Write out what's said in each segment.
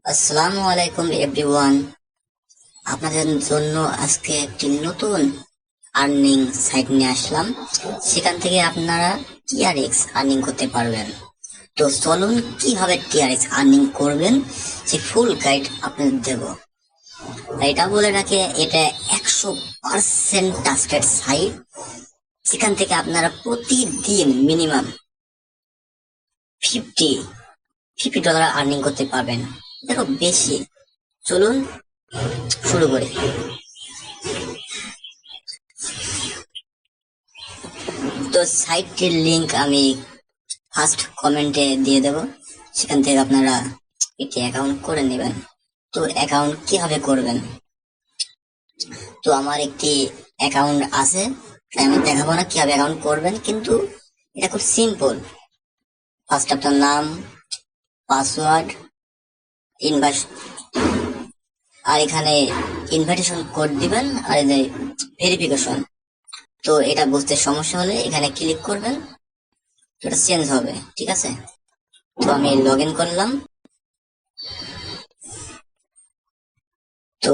আসসালামু আলাইকুম এভরিওয়ান। আপনাদের জন্য আজকে একটি নতুন আর্নিং সাইট নিয়ে আসলাম। সেখান থেকে আপনারা টিআরএক্স আর্নিং করতে পারবেন। তো চলুন কিভাবে টিআরএক্স আর্নিং করবেন সে ফুল গাইড আপনাদের দেব। এটা বলে রাখে, এটা 100% ট্রাস্টেড সাইট, সেখান থেকে আপনারা প্রতিদিন মিনিমাম ফিফটি $50 আর্নিং করতে পারবেন। দেখো বেশি। চলুন শুরু করি। তো সাইটটির লিংক আমি ফার্স্ট কমেন্টে দিয়ে দেব, সেখান থেকে আপনারা একটি অ্যাকাউন্ট করে নেবেন। তো অ্যাকাউন্ট কিভাবে করবেন? তো আমার একটি অ্যাকাউন্ট আছে, তাই আমি দেখাবো না কিভাবে অ্যাকাউন্ট করবেন, কিন্তু এটা খুব সিম্পল। ফার্স্ট আপনার নাম, পাসওয়ার্ড, ইনভাইট, আর এখানে ইনভাইটেশন কোড দিবেন, আর এই যে ভেরিফিকেশন। তো এটা বুঝতে সমস্যা হলে এখানে ক্লিক করবেন, এটা চেঞ্জ হবে। ঠিক আছে, তো আমি লগ ইন করলাম। তো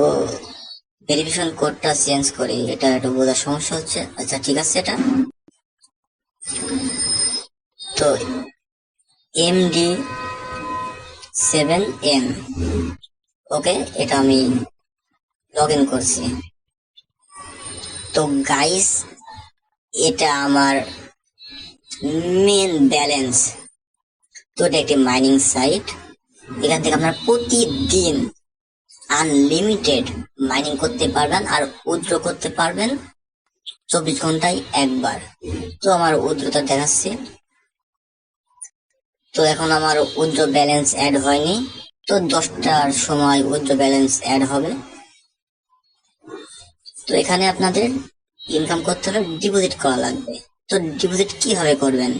ভেরিফিকেশন কোডটা চেঞ্জ করি, এটা একটু বোঝার সমস্যা হচ্ছে। আচ্ছা ঠিক আছে, এটা তো MD7M, ওকে, এটা আমি লগ ইন করছি। তো গাইস, এটা আমার মেন ব্যালেন্স। তো এটা একটি মাইনিং সাইট, এখান থেকে আপনারা প্রতিদিন আনলিমিটেড মাইনিং করতে পারবেন আর উইথড্র করতে পারবেন 24 ঘন্টায় একবার। তো আমার উইথড্রটা দেখাচ্ছি। তো এখন আমার উইথড্র ব্যালেন্স অ্যাড হয়নি, তো 10টার সময় উইথড্র ব্যালেন্স অ্যাড হবে। তো এখানে আপনাদের ইনকাম করতে হলে ডিপোজিট করা লাগবে। তো ডিপোজিট কিভাবে করবেন?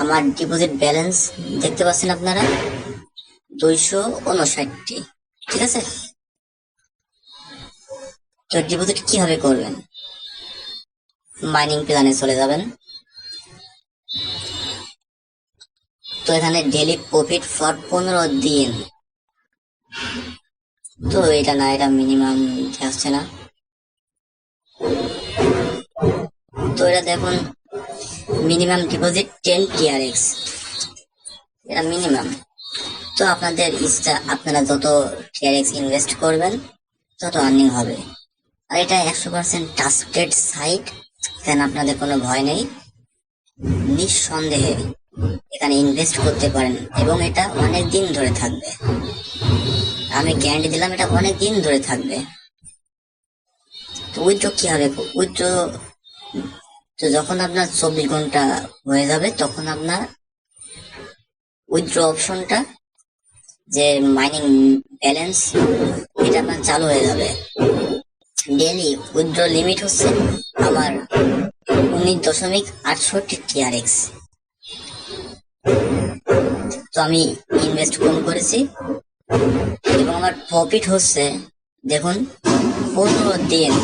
আমার ডিপোজিট ব্যালেন্স দেখতে পাচ্ছেন আপনারা 259টি। ঠিক আছে, তো ডিপোজিট কিভাবে করবেন? মাইনিং প্ল্যানে চলে যাবেন। তো এখানে ডেলি প্রফিট ফর 15 দিন। তো এটা না, এটা মিনিমাম আসছে না। তো এটা দেখুন, মিনিমাম ডিপোজিট 10 টিআরএক্স, এটা মিনিমাম। তো আপনাদের ইচ্ছা, আপনারা যত টিআরএক্স ইনভেস্ট করবেন তত আর্নিং হবে। আর এটা 100% ট্রাস্টেড সাইট, এখানে আপনাদের কোনো ভয় নেই। নিঃসন্দেহে এখানে ইনভেস্ট করতে পারেন এবং এটা অনেক দিন ধরে থাকবে। আমি গ্যারান্টি দিলাম, এটা অনেক দিন ধরে থাকবে। তো উইথড্র কি হবে? উইথড্র তো যখন আপনার 24 ঘন্টা হয়ে যাবে, তখন আপনার উইথড্র অপশনটা, যে মাইনিং ব্যালেন্স, এটা আপনার চালু হয়ে যাবে। ডেইলি উইথড্র লিমিট হচ্ছে আমার 19.68 টিআরএক্স। তো আমি ইনভেস্ট কম করেছি এবং আমার প্রফিট হচ্ছে, দেখুন, 15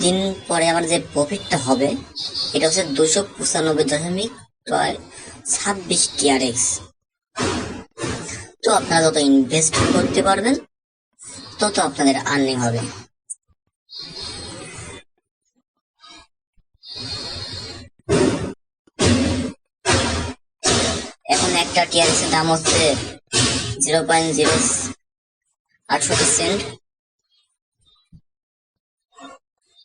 দিন পরে আমার যে প্রফিটটা হবে এটা হচ্ছে 295.26 টিআরএক্স। তো আপনারা যত ইনভেস্ট করতে পারবেন তত আপনাদের আর্নিং হবে। এখন একটা টিআরএক্স এর দাম হচ্ছে 0.068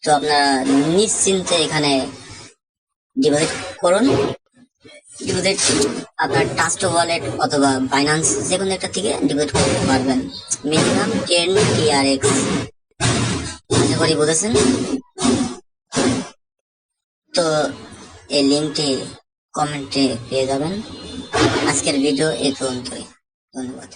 তো আপনারা নিশ্চিন্তে এখানে ডিপোজিট করুন। ডিপোজিট আপনার ট্রাস্ট ওয়ালেট অথবা বাইন্যান্স, যে কোনো একটা থেকে ডিপোজিট করতে পারবেন। Minimum 10 TRX. আশা করি বুঝেছেন। তো এই লিঙ্কটি কমেন্টে পেয়ে যাবেন। আজকের ভিডিও এই পর্যন্তই। ধন্যবাদ।